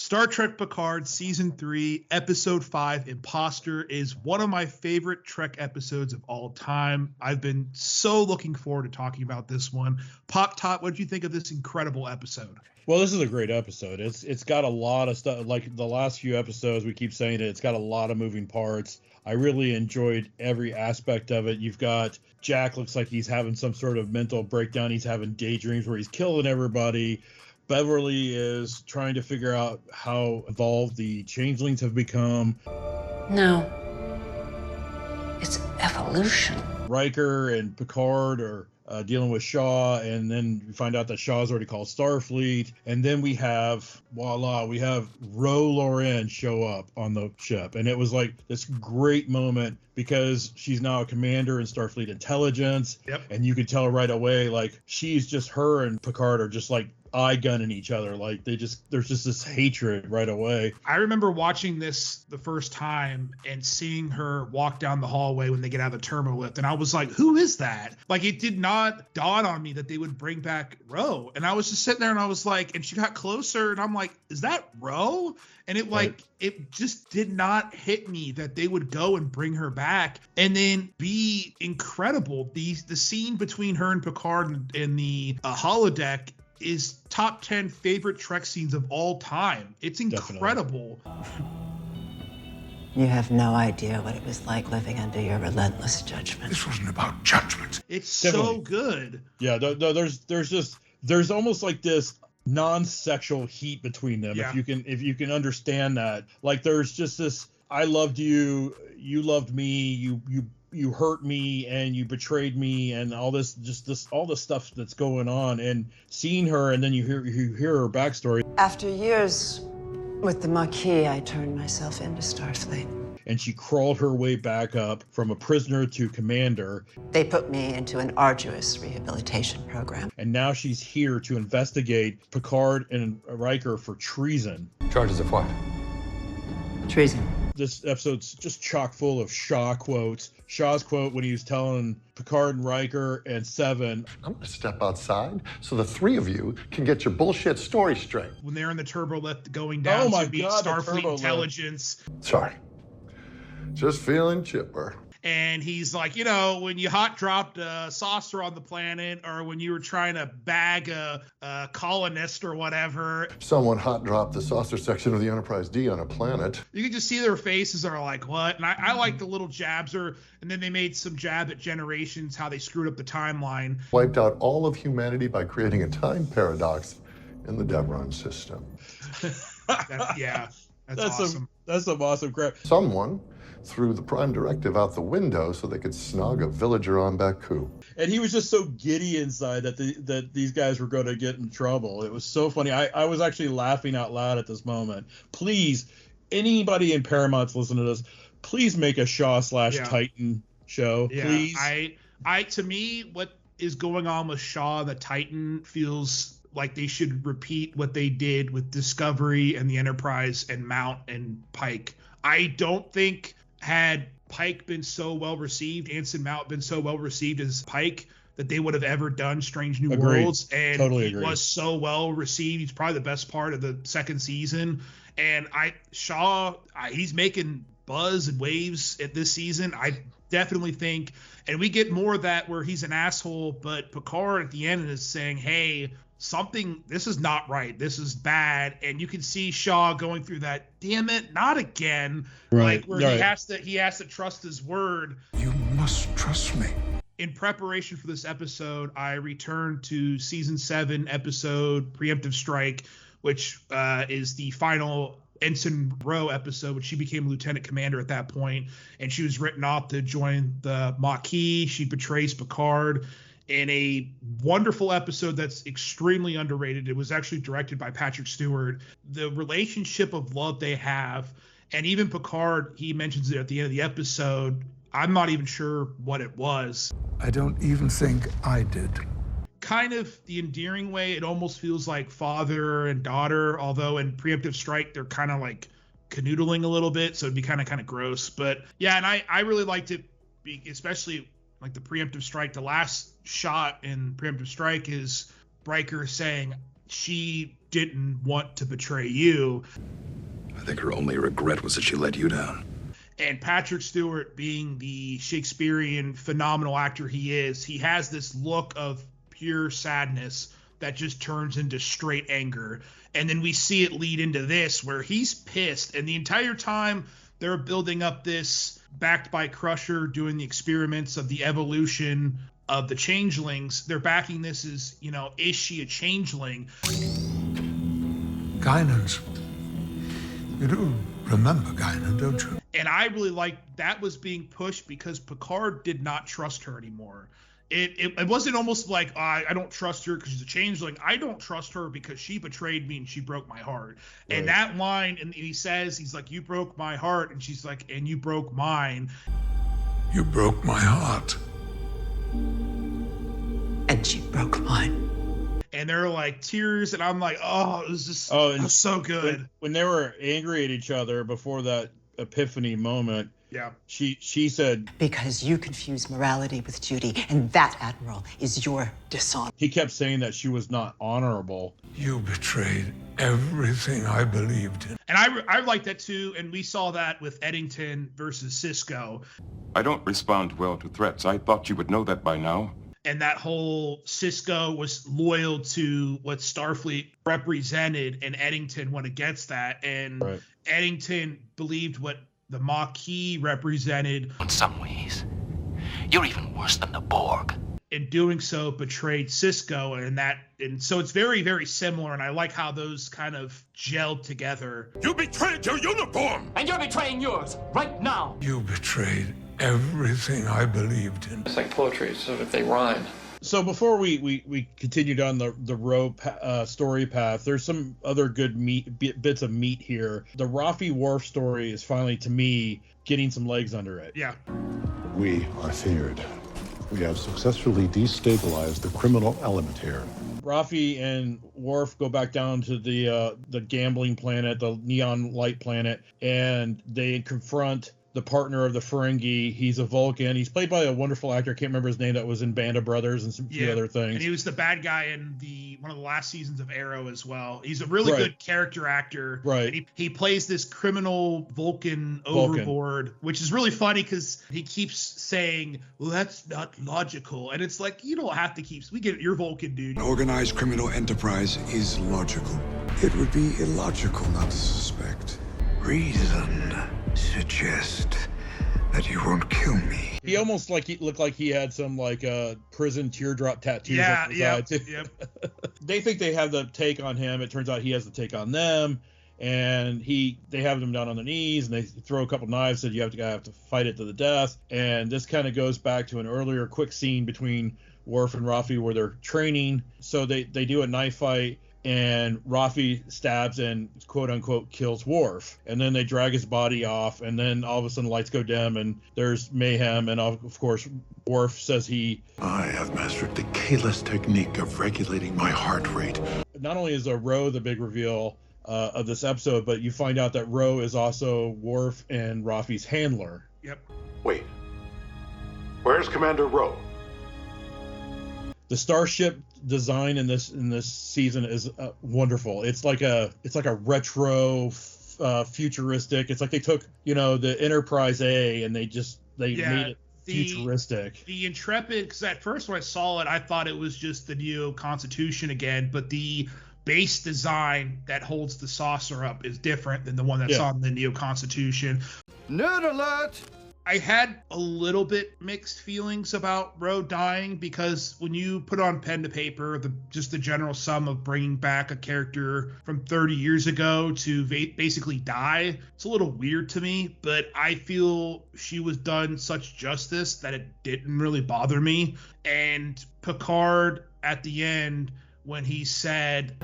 Star Trek Picard Season 3, Episode 5, Imposter is one of my favorite Trek episodes of all time. I've been so looking forward to talking about this one. Todd, what did you think of this incredible episode? Well, this is a great episode. It's got a lot of stuff. Like the last few episodes, we keep saying it's got a lot of moving parts. I really enjoyed every aspect of it. You've got Jack looks like he's having some sort of mental breakdown. He's having daydreams where he's killing everybody. Beverly is trying to figure out how evolved the changelings have become. No. It's evolution. Riker and Picard are dealing with Shaw, and then we find out that Shaw's already called Starfleet. And then we have, voila, we have Ro Laren show up on the ship. And it was like this great moment because she's now a commander in Starfleet intelligence. Yep. And you could tell right away, like, she's just, her and Picard are just like eye gunning each other. Like there's just this hatred right away. I remember watching this the first time and seeing her walk down the hallway when they get out of the terminal lift, and I was like, who is that? Like, it did not dawn on me that they would bring back Ro. And I was just sitting there and I was like, and she got closer and I'm like, is that Ro? And it like, it just did not hit me that they would go and bring her back and then be incredible. The scene between her and Picard in the holodeck is top 10 favorite Trek scenes of all time. It's incredible. You have no idea what it was like living under your relentless judgment. This wasn't about judgment. It's Definitely. So good. Yeah, there's almost like this non-sexual heat between them. Yeah. If you can understand that. Like there's just this, I loved you, you loved me, you hurt me and you betrayed me and all this all the stuff that's going on, and seeing her and then you hear her backstory. After years with the Maquis, I turned myself into Starfleet. And she crawled her way back up from a prisoner to commander. They put me into an arduous rehabilitation program. And now she's here to investigate Picard and Riker for treason. Charges of what? Treason. This episode's just chock full of Shaw quotes. Shaw's quote when he was telling Picard and Riker and Seven, I'm going to step outside so the three of you can get your bullshit story straight. When they're in the turbo lift going down to meet Starfleet intelligence. Sorry. Just feeling chipper. And he's like, you know, when you hot dropped a saucer on the planet, or when you were trying to bag a colonist or whatever. Someone hot dropped the saucer section of the Enterprise D on a planet. You can just see their faces are like, what? And I like the little jabs, and then they made some jab at Generations, how they screwed up the timeline. Wiped out all of humanity by creating a time paradox in the Devron system. That's awesome. That's some awesome crap. Someone threw the prime directive out the window so they could snog a villager on Baku. And he was just so giddy inside that these guys were going to get in trouble. It was so funny. I was actually laughing out loud at this moment. Please, anybody in Paramount's listening to this, please make a Shaw/Titan show. Yeah, please. To me, what is going on with Shaw the Titan feels like they should repeat what they did with Discovery and the Enterprise and Mount and Pike. I don't think had Pike been so well received, Anson Mount been so well received as Pike, that they would have ever done Strange New Worlds. And totally he was so well received. He's probably the best part of the second season. And Shaw, he's making buzz and waves at this season. I definitely think, and we get more of that where he's an asshole, but Picard at the end is saying, hey, this is not right. This is bad. And you can see Shaw going through that, damn it, not again. Right. Like where he has to trust his word. You must trust me. In preparation for this episode, I returned to season 7 episode Preemptive Strike, which is the final Ensign Ro episode, which she became lieutenant commander at that point, and she was written off to join the Maquis. She betrays Picard in a wonderful episode that's extremely underrated. It was actually directed by Patrick Stewart. The relationship of love they have, and even Picard, he mentions it at the end of the episode. I'm not even sure what it was. I don't even think I did. Kind of the endearing way, it almost feels like father and daughter, although in Preemptive Strike, they're kind of like canoodling a little bit, so it'd be kind of gross. But yeah, and I really liked it, especially like the Preemptive Strike. The last shot in Preemptive Strike is Riker saying, she didn't want to betray you. I think her only regret was that she let you down. And Patrick Stewart, being the Shakespearean phenomenal actor he is, he has this look of pure sadness that just turns into straight anger. And then we see it lead into this where he's pissed. And the entire time they're building up this, backed by Crusher, doing the experiments of the evolution of the changelings, they're backing this as, you know, is she a changeling? Guinans. You do remember Guinan, don't you? And I really like that was being pushed because Picard did not trust her anymore. It wasn't almost like, I don't trust her because she's a changeling. I don't trust her because she betrayed me and she broke my heart. Right. And that line, and he says, he's like, you broke my heart. And she's like, and you broke mine. You broke my heart. And she broke mine. And they're like tears. And I'm like, oh, it was just so good. When they were angry at each other before that epiphany moment, yeah, she said, because you confuse morality with duty, and that, Admiral, is your dishonor. He kept saying that she was not honorable. You betrayed everything I believed in. And I like that too, and we saw that with Eddington versus Sisko. I don't respond well to threats. I thought you would know that by now. And that whole Sisko was loyal to what Starfleet represented, and Eddington went against that. And right. Eddington believed what the Maquis represented. In some ways, you're even worse than the Borg. In doing so, betrayed Sisko, and so it's very, very similar. And I like how those kind of gelled together. You betrayed your uniform, and you're betraying yours right now. You betrayed everything I believed in. It's like poetry, so if they rhyme. So before we continue down the Ro story path, there's some other good bits of meat here. The Rafi Worf story is finally, to me, getting some legs under it. Yeah. We are feared. We have successfully destabilized the criminal element here. Rafi and Worf go back down to the gambling planet, the neon light planet, and they confront the partner of the Ferengi. He's a Vulcan. He's played by a wonderful actor. I can't remember his name. That was in Band of Brothers and some few other things. And he was the bad guy in one of the last seasons of Arrow as well. He's a really good character actor. Right. And he plays this criminal Vulcan overlord, which is really funny because he keeps saying, well, that's not logical. And it's like, you don't have to we get it. You're Vulcan, dude. An organized criminal enterprise is logical. It would be illogical not to suspect. Reason suggest that you won't kill me. He almost looked like he had some prison teardrop tattoos. Yeah, on his side, too. They think they have the take on him. It turns out he has the take on them, and they have him down on their knees, and they throw a couple knives. Said you have to fight it to the death. And this kind of goes back to an earlier quick scene between Worf and Rafi where they're training. So they do a knife fight. And Rafi stabs and quote unquote kills Worf, and then they drag his body off, and then all of a sudden the lights go dim and there's mayhem, and of course Worf says I have mastered the keyless technique of regulating my heart rate. Not only is Ro the big reveal of this episode, but you find out that Ro is also Worf and Rafi's handler. Yep. Wait, where's Commander Ro? The starship design in this season is wonderful. It's like a retro futuristic. It's like they took the Enterprise A and they made it futuristic. The Intrepid, because at first when I saw it I thought it was just the Neo Constitution again, but the base design that holds the saucer up is different than the one that's on the Neo Constitution. Nerd alert! I had a little bit mixed feelings about Ro dying because when you put on pen to paper, just the general sum of bringing back a character from 30 years ago to basically die, it's a little weird to me, but I feel she was done such justice that it didn't really bother me. And Picard at the end, when he said,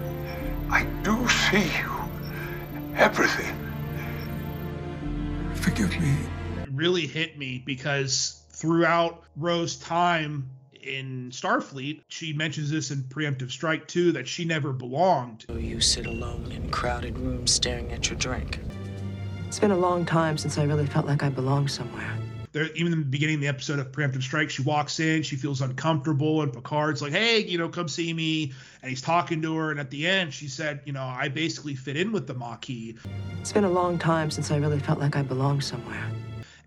I do see you. Everything. Forgive me. really hit me because throughout Ro's time in Starfleet, she mentions this in Preemptive Strike too, that she never belonged. You sit alone in crowded rooms staring at your drink. It's been a long time since I really felt like I belonged somewhere. There, even in the beginning of the episode of Preemptive Strike, she walks in, she feels uncomfortable, and Picard's like, hey, you know, come see me. And he's talking to her. And at the end, she said, you know, I basically fit in with the Maquis. It's been a long time since I really felt like I belonged somewhere.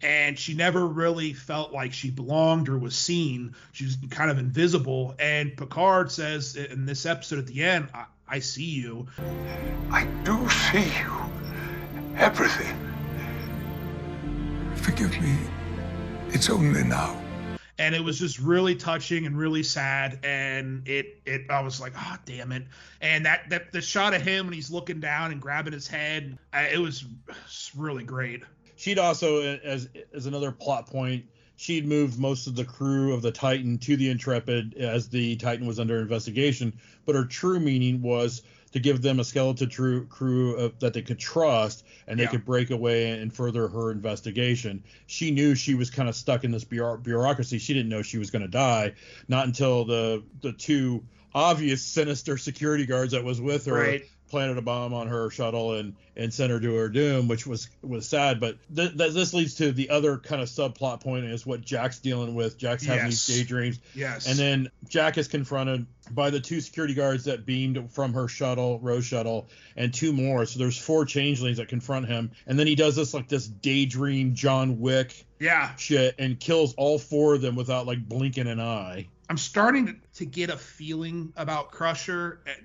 And she never really felt like she belonged or was seen. She was kind of invisible. And Picard says in this episode at the end, I see you. I do see you. Everything. Forgive me. It's only now. And it was just really touching and really sad. And I was like, oh, damn it. And that the shot of him when he's looking down and grabbing his head, it was really great. She'd also, as another plot point, she'd moved most of the crew of the Titan to the Intrepid as the Titan was under investigation. But her true meaning was to give them a skeleton crew that they could trust, and they could break away and further her investigation. She knew she was kind of stuck in this bureaucracy. She didn't know she was going to die. Not until the two obvious sinister security guards that was with her planted a bomb on her shuttle and sent her to her doom, which was sad. But this leads to the other kind of subplot point, is what Jack's dealing with. Jack's having these daydreams. Yes. And then Jack is confronted by the two security guards that beamed from her shuttle, Ro's shuttle, and two more. So there's 4 changelings that confront him. And then he does this daydream John Wick shit and kills all 4 of them without blinking an eye. I'm starting to get a feeling about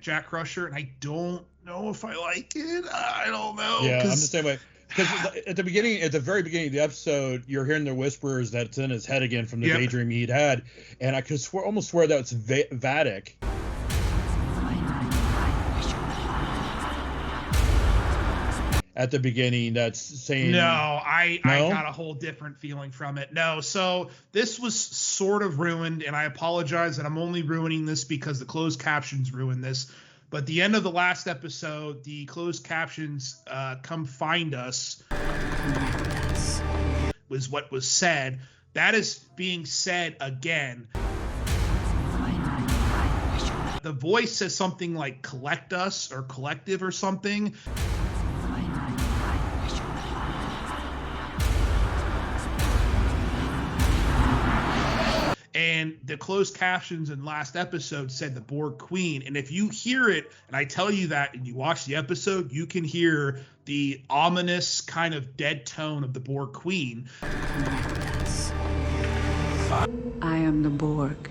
Jack Crusher, and I don't know if I like it. I don't know. Yeah, I'm the same way. Because at the very beginning of the episode, you're hearing the whispers that's in his head again from the daydream he'd had, and I could almost swear that it's Vatic. At the beginning, that's saying I got a whole different feeling from it. No, so this was sort of ruined, and I apologize that I'm only ruining this because the closed captions ruined this. But the end of the last episode, the closed captions, "Come find us," was what was said. That is being said again. The voice says something like "collect us" or "collective" or something. And the closed captions in last episode said the Borg Queen. And if you hear it, and I tell you that, and you watch the episode, you can hear the ominous kind of dead tone of the Borg Queen. I am the Borg.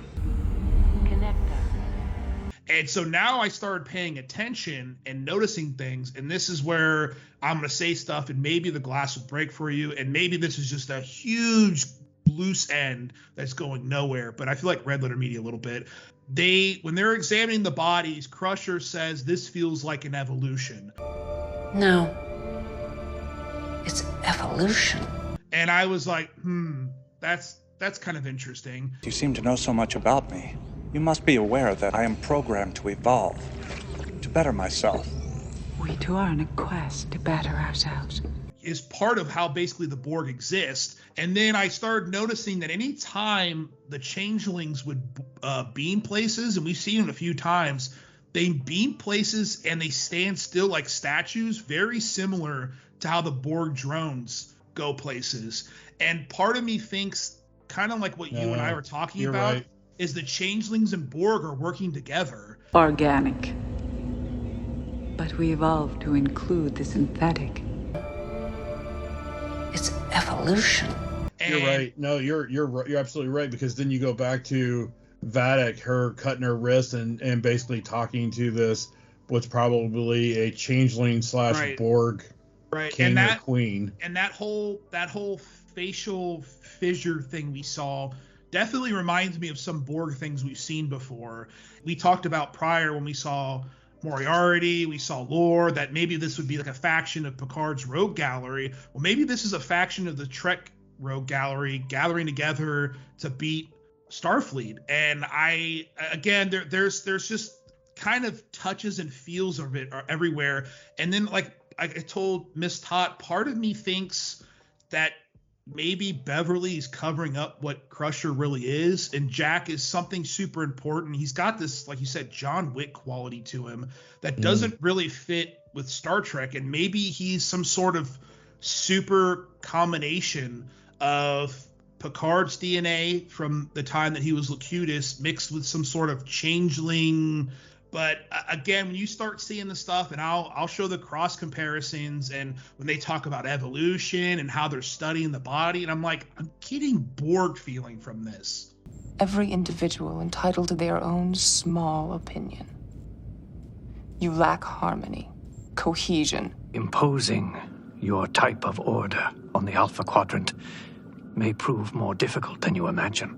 And so now I started paying attention and noticing things. And this is where I'm going to say stuff, and maybe the glass will break for you. And maybe this is just a huge loose end that's going nowhere, but I feel like Red Letter Media a little bit. When they're examining the bodies, Crusher says this feels like an evolution. No, it's evolution. And I was like, that's kind of interesting. You seem to know so much about me. You must be aware that I am programmed to evolve, to better myself. We too are on a quest to better ourselves. Is part of how basically the Borg exist. And then I started noticing that any time the changelings would beam places, and we've seen it a few times, they beam places and they stand still like statues, very similar to how the Borg drones go places. And part of me thinks, kind of like what you and I were talking about, is the changelings and Borg are working together. Organic. But we evolved to include the synthetic. It's evolution. You're right. No, you're absolutely right, because then you go back to Vatic, her cutting her wrist and basically talking to this what's probably a changeling / Borg king or queen. And that whole facial fissure thing we saw definitely reminds me of some Borg things we've seen before. We talked about prior when we saw Moriarty, we saw lore that maybe this would be like a faction of Picard's Rogue Gallery. Well, maybe this is a faction of the Trek Rogue Gallery gathering together to beat Starfleet. And there's just kind of touches and feels of it are everywhere. And then, like I told Miss Tot, part of me thinks that maybe Beverly's covering up what Crusher really is, and Jack is something super important. He's got this, like you said, John Wick quality to him that doesn't really fit with Star Trek, and maybe he's some sort of super combination of Picard's DNA from the time that he was Locutus mixed with some sort of changeling. But again, when you start seeing the stuff, and I'll show the cross comparisons, and when they talk about evolution and how they're studying the body, and I'm like, I'm getting Borg feeling from this. Every individual entitled to their own small opinion. You lack harmony, cohesion. Imposing your type of order on the Alpha Quadrant may prove more difficult than you imagine.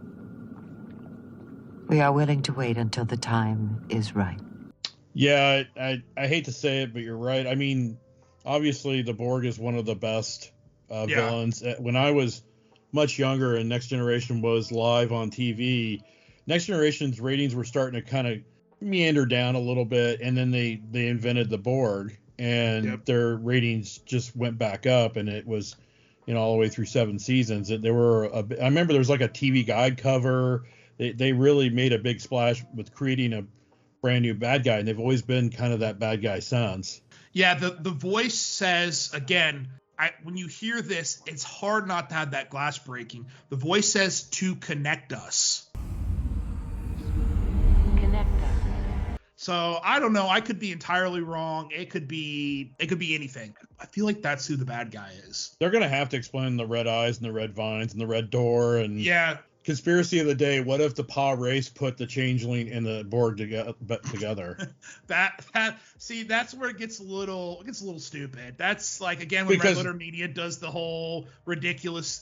We are willing to wait until the time is right. Yeah, I hate to say it, but you're right. I mean, obviously the Borg is one of the best villains. When I was much younger and Next Generation was live on TV, Next Generation's ratings were starting to kind of meander down a little bit, and then they invented the Borg, and their ratings just went back up, and it was, all the way through 7 seasons. I remember there was like a TV Guide cover. They really made a big splash with creating a brand new bad guy, and they've always been kind of that bad guy since. Yeah, the voice says, again, when you hear this, it's hard not to have that glass breaking. The voice says to connect us. Connect us. So I don't know. I could be entirely wrong. It could be anything. I feel like that's who the bad guy is. They're gonna have to explain the red eyes and the red vines and the red door and Conspiracy of the day. What if the Pa race put the Changeling and the Borg together? That's where it gets a little stupid. That's like, again, when Red Letter Media does the whole ridiculous.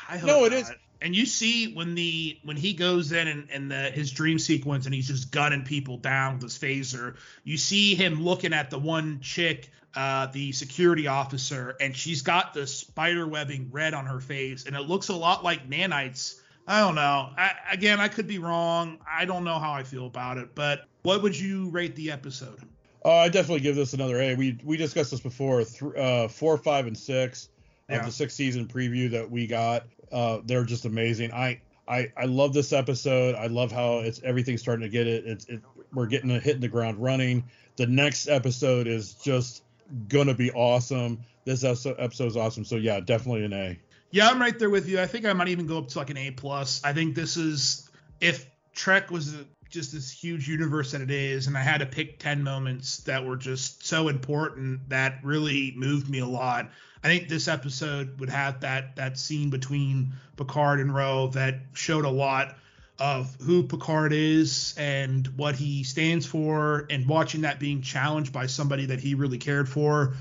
I hope it is. And you see when he goes in and his dream sequence and he's just gunning people down with his phaser, you see him looking at the one chick, the security officer, and she's got the spider webbing red on her face, and it looks a lot like nanites. I don't know. I could be wrong. I don't know how I feel about it, but what would you rate the episode? I definitely give this another A. We discussed this before. 4, 5, and 6 of the 6th season preview that we got. They're just amazing. I love this episode. I love how everything's starting to get it. We're hitting the ground running. The next episode is just gonna be awesome. This episode's awesome. So yeah, definitely an A. Yeah, I'm right there with you. I think I might even go up to like an A+. I think this is, if Trek was just this huge universe that it is, and I had to pick 10 moments that were just so important that really moved me a lot, I think this episode would have that scene between Picard and Ro that showed a lot of who Picard is and what he stands for, and watching that being challenged by somebody that he really cared for.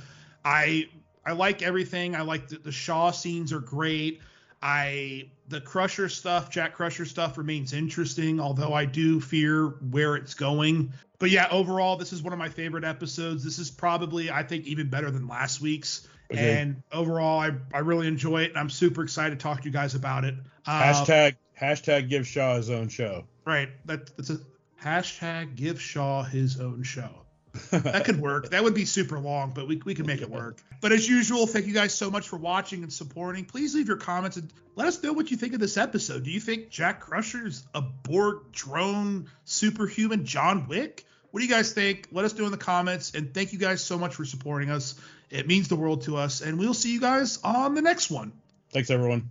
I like everything. I like the Shaw scenes are great. The Crusher stuff, Jack Crusher stuff remains interesting, although I do fear where it's going. But yeah, overall, this is one of my favorite episodes. This is probably, I think, even better than last week's. Okay. And overall, I really enjoy it, and I'm super excited to talk to you guys about it. Hashtag give Shaw his own show. Right. That's a hashtag give Shaw his own show. That could work. That would be super long, but we can make it work. But as usual, thank you guys so much for watching and supporting. Please leave your comments and let us know what you think of this episode. Do you think Jack Crusher's a Borg drone superhuman John Wick? What do you guys think? Let us know in the comments. And thank you guys so much for supporting us. It means the world to us. And we'll see you guys on the next one. Thanks, everyone.